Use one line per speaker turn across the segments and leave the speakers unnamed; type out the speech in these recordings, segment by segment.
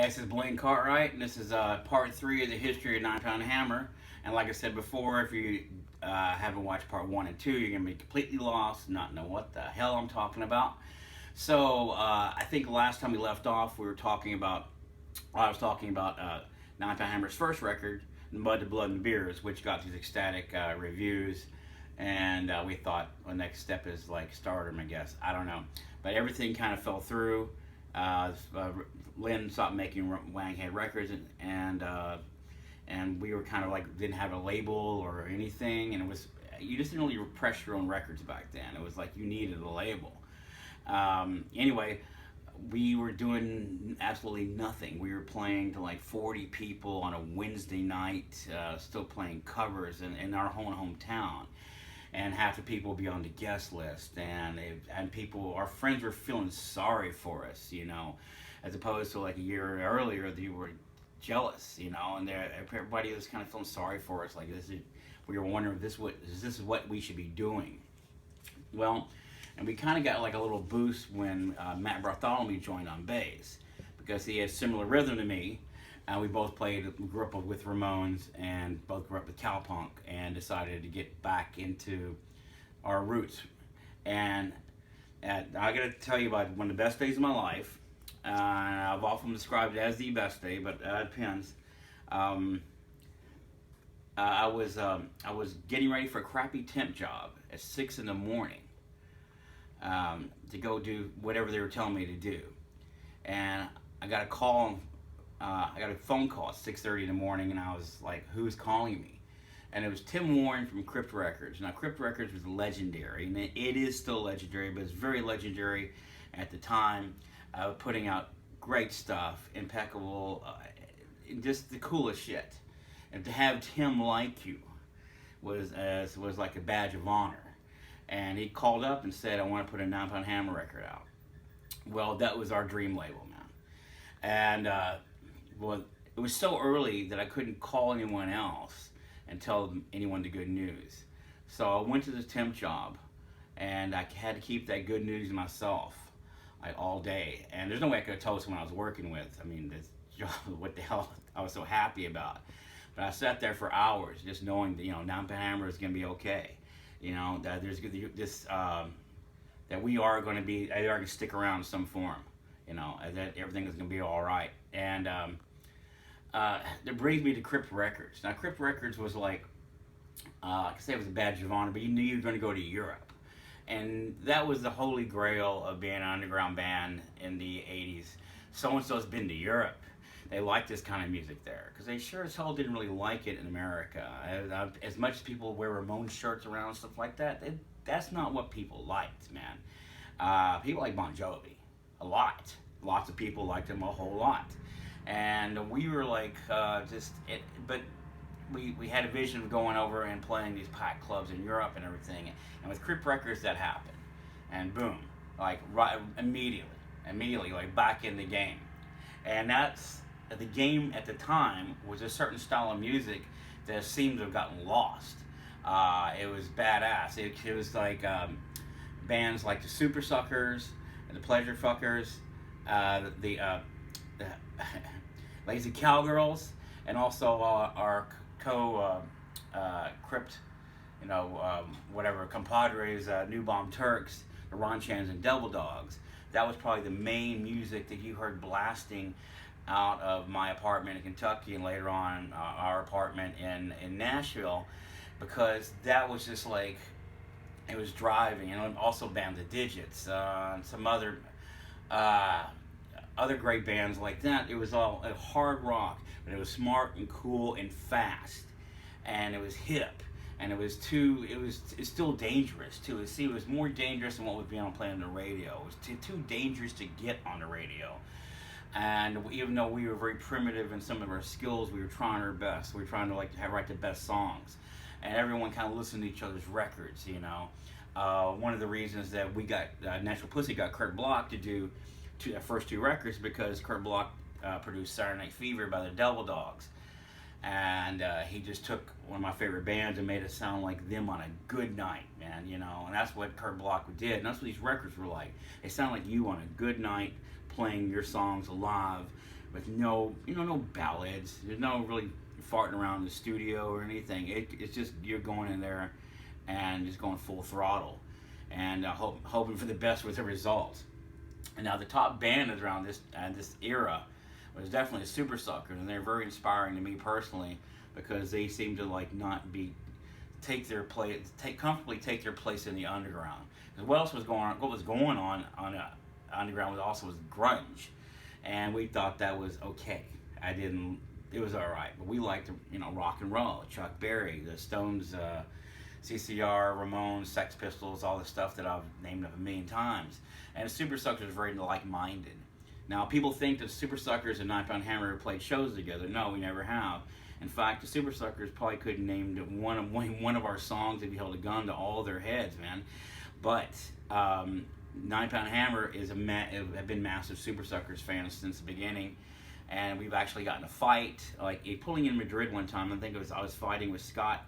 This is Blaine Cartwright, and this is part three of the history of Nine Pound Hammer. And like I said before, if you haven't watched part one and two, you're gonna be completely lost, not know what the hell I'm talking about. So I think last time we left off, we were talking about, I was talking about Nine Pound Hammer's first record, Mud to Blood and Beers, which got these ecstatic reviews. And we thought the next step is like stardom, I guess. I don't know, but everything kind of fell through. Lynn stopped making Wanghead records, and we were kind of like didn't have a label or anything, and it was you just didn't really press your own records back then. It was like you needed a label. Anyway, we were doing absolutely nothing. We were playing to like 40 people on a Wednesday night, still playing covers in our hometown. And half the people would be on the guest list, and people, our friends were feeling sorry for us, you know, as opposed to like a year earlier, they were jealous, you know, and everybody was kind of feeling sorry for us, like we were wondering if this is what we should be doing. Well, and we kind of got like a little boost when Matt Bartholomew joined on bass, because he had similar rhythm to me. We both grew up with Ramones, and both grew up with cowpunk, and decided to get back into our roots. And I gotta tell you about one of the best days of my life. I've often described it as the best day, but it depends. I was getting ready for a crappy temp job at 6 in the morning to go do whatever they were telling me to do, and I got a call. I got a phone call at 6:30 in the morning, and I was like, "Who's calling me?" And it was Tim Warren from Crypt Records. Now, Crypt Records was legendary, and it is still legendary, but it's very legendary at the time, putting out great stuff, impeccable, just the coolest shit. And to have Tim like you was like a badge of honor. And he called up and said, "I want to put a 9 Pound Hammer record out." Well, that was our dream label, man. And well, it was so early that I couldn't call anyone else and tell anyone the good news. So I went to this temp job, and I had to keep that good news to myself all day. And there's no way I could have told someone I was working with. I mean, this job, what the hell I was so happy about. But I sat there for hours just knowing that, you know, 9 Pound Hammer is going to be okay. You know, that there's this, that we are going to stick around in some form. You know, that everything is going to be all right. And that brings me to Crypt Records. Now, Crypt Records was like, I could say it was a badge of honor, but you knew you were going to go to Europe. And that was the holy grail of being an underground band in the 80s. So-and-so's been to Europe. They liked this kind of music there, because they sure as hell didn't really like it in America. As much as people wear Ramones shirts around and stuff like that, that's not what people liked, man. People like Bon Jovi. A lot. Lots of people liked him a whole lot. And we were like, but we had a vision of going over and playing these packed clubs in Europe and everything. And with Crypt Records, that happened. And boom, like right immediately, like back in the game. And that's, the game at the time was a certain style of music that seemed to have gotten lost. It was badass. It was like bands like the Super Suckers, the Pleasure Fuckers, the Lazy Cowgirls, and also our Crypt, you know, whatever, compadres, New Bomb Turks, the Ronchans and Devil Dogs. That was probably the main music that you heard blasting out of my apartment in Kentucky, and later on our apartment in Nashville, because that was just like, it was driving. And also Band the Digits, and some other great bands like that. It was all hard rock, but it was smart and cool and fast, and it was hip, and it's still dangerous too. It was more dangerous than what was being playing on the radio. It was too dangerous to get on the radio. And even though we were very primitive in some of our skills, we were trying our best. We were trying to write the best songs, and everyone kind of listened to each other's records. You know, one of the reasons that we got Natural Pussy got Kurt Block to do the first two records, because Kurt Block produced Saturday Night Fever by the Devil Dogs, and he just took one of my favorite bands and made it sound like them on a good night, man. You know, and that's what Kurt Block did, and that's what these records were like. They sound like you on a good night, playing your songs live with no, no ballads. There's no really farting around the studio or anything. It's just you're going in there and just going full throttle and hoping for the best with the results. And now the top band is around this era was definitely the Super Suckers, and they're very inspiring to me personally because they seem to like not be take their place, comfortably take their place in the underground. Because what else was going on? What was going on underground was also grunge, and we thought that was okay. I didn't. It was all right, but we liked rock and roll, Chuck Berry, the Stones, CCR, Ramones, Sex Pistols, all the stuff that I've named a million times. And the Super Suckers are very like-minded. Now, people think that Super Suckers and 9 Pound Hammer played shows together. No, we never have. In fact, the Super Suckers probably couldn't name one of our songs if you held a gun to all their heads, man. But 9 Pound Hammer have been massive Super Suckers fans since the beginning. And we've actually gotten a fight. Like, pulling in Madrid one time, I was fighting with Scott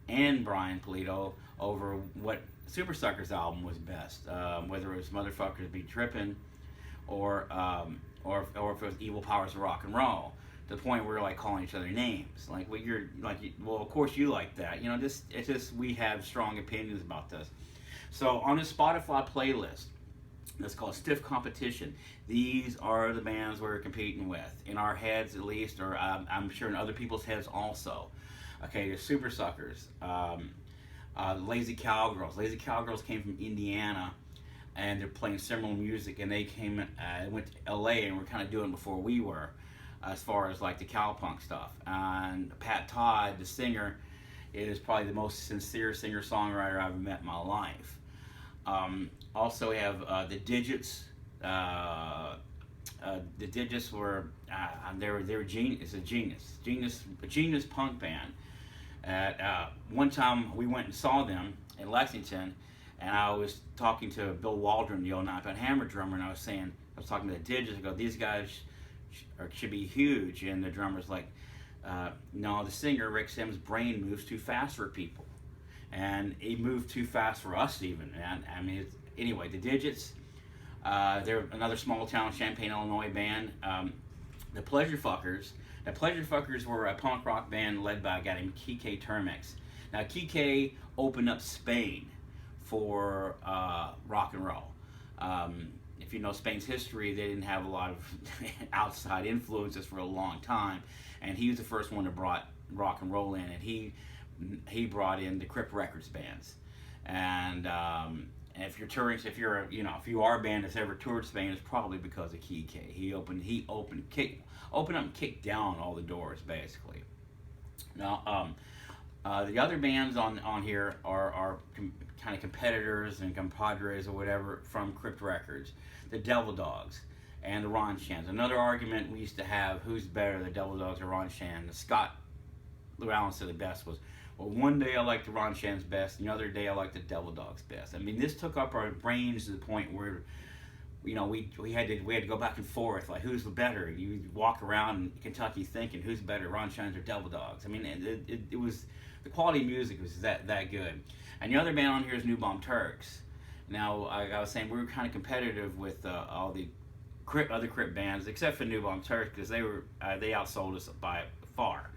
and Brian Polito over what Super Suckers album was best, whether it was Motherfuckers Be Trippin' or if it was Evil Powers of Rock and Roll, to the point where we're like calling each other names. Like, well, of course you like that. It's just we have strong opinions about this. So on this Spotify playlist, that's called Stiff Competition. These are the bands we're competing with, in our heads at least, or I'm sure in other people's heads also. Okay, the Super Suckers, Lazy Cowgirls. Lazy Cowgirls came from Indiana, and they're playing similar music, and they went to LA and were kind of doing it before we were, as far as like the cowpunk stuff. And Pat Todd, the singer, is probably the most sincere singer-songwriter I've ever met in my life. Also, we have the Digits. The Digits were they were genius. A genius punk band. One time we went and saw them in Lexington, and I was talking to Bill Waldron, the old 9 Pound Hammer drummer, and I was talking to the Digits. I go, these guys should be huge, and the drummer's like, no, the singer Rick Sims' brain moves too fast for people, and he moved too fast for us even. And I mean, anyway, the Digits. They're another small town Champaign, Illinois band. The Pleasure Fuckers. The Pleasure Fuckers were a punk rock band led by a guy named Kike Termex. Now, Kike opened up Spain for rock and roll. If you know Spain's history, they didn't have a lot of outside influences for a long time, and he was the first one that brought rock and roll in, and he brought in the Crypt Records bands. And if you're touring, if you are a band that's ever toured Spain, it's probably because of Kike. He opened up and kicked down all the doors, basically. Now, the other bands on here are kind of competitors and compadres or whatever from Crypt Records. The Devil Dogs and the Ron Shans. Another argument we used to have, who's better, the Devil Dogs or Ron Shan? Scott Llewellyn said the best was, well, one day I liked the Ron Shan's best, and the other day I liked the Devil Dogs best. I mean, this took up our brains to the point where, we had to go back and forth, like, who's the better? You walk around in Kentucky thinking, who's better, Ron Shan's or Devil Dogs? I mean, it was, the quality of music was that good. And the other band on here is New Bomb Turks. Now, I was saying we were kind of competitive with all the other Crypt bands, except for New Bomb Turks, because they outsold us by far.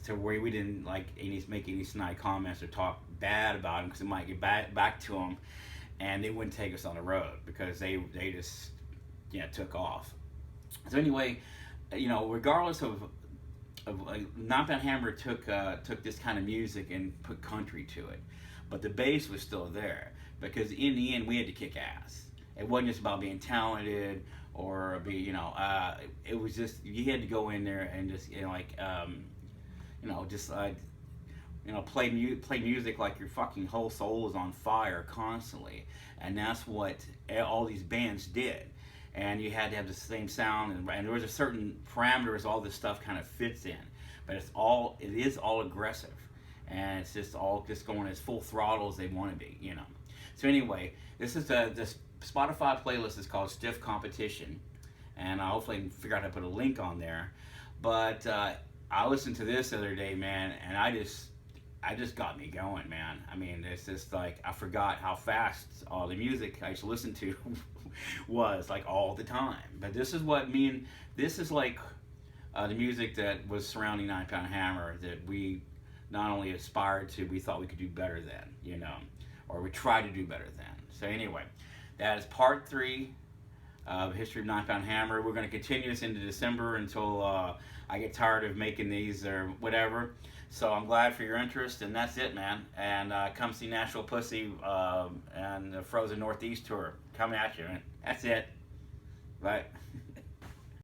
To where we didn't make any snide comments or talk bad about them, because it might get back to them, and they wouldn't take us on the road because they just took off. So anyway, regardless of 9 Pound Hammer took this kind of music and put country to it, but the bass was still there, because in the end we had to kick ass. It wasn't just about being talented or it was just, you had to go in there and just play music like your fucking whole soul is on fire constantly, and that's what all these bands did. And you had to have the same sound, and there was a certain parameters all this stuff kind of fits in, but it is all aggressive, and it's just all going as full throttle as they want to be, So anyway, this Spotify playlist is called Stiff Competition, and I hopefully figure out how to put a link on there. But I listened to this the other day, man, and I just got me going, man. I mean, it's just like I forgot how fast all the music I used to listen to was, like, all the time. But this is what me and this is like the music that was surrounding Nine Pound Hammer that we not only aspired to, we thought we could do better than, or we tried to do better than. So anyway, that is part 3 of History of Nine Pound Hammer. We're going to continue this into December until I get tired of making these or whatever. So I'm glad for your interest, and that's it, man. And come see Nashville Pussy and the Frozen Northeast tour coming at you, man. That's it. Bye.